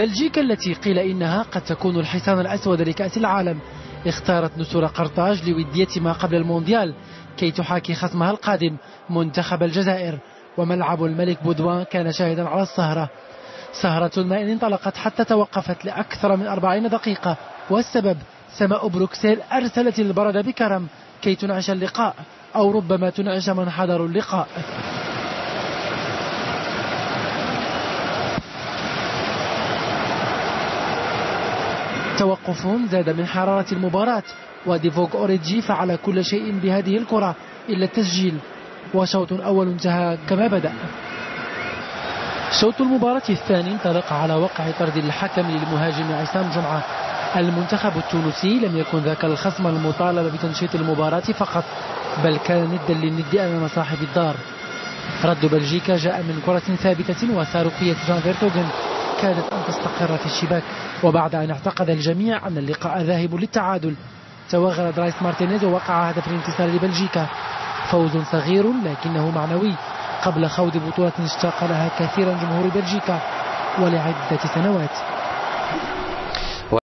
بلجيكا التي قيل إنها قد تكون الحصان الأسود لكأس العالم اختارت نسور قرطاج لودية ما قبل المونديال كي تحاكي خصمها القادم منتخب الجزائر. وملعب الملك بودوان كان شاهدا على السهرة، سهرة ما إن انطلقت حتى توقفت لأكثر من 40 دقيقة، والسبب سماء بروكسل أرسلت البرد بكرم كي تنعش اللقاء، أو ربما تنعش من حضروا اللقاء. توقف زاد من حرارة المباراة، وديفوغ أوريجي فعل كل شيء بهذه الكرة إلا التسجيل، وشوط أول انتهى كما بدأ. شوط المباراة الثاني انطلق على وقع طرد الحكم للمهاجم عصام جمعة. المنتخب التونسي لم يكن ذاك الخصم المطالب بتنشيط المباراة فقط، بل كان ندا للند أمام صاحب الدار. رد بلجيكا جاء من كرة ثابتة وصاروخية جان فيرتوغن كادت أن تستقر في الشباك، وبعد أن اعتقد الجميع أن اللقاء ذاهب للتعادل توغل درايس مارتينيز ووقع هدف الانتصار لبلجيكا. فوز صغير لكنه معنوي قبل خوض بطولة اشتاق لها كثيرا جمهور بلجيكا ولعدة سنوات.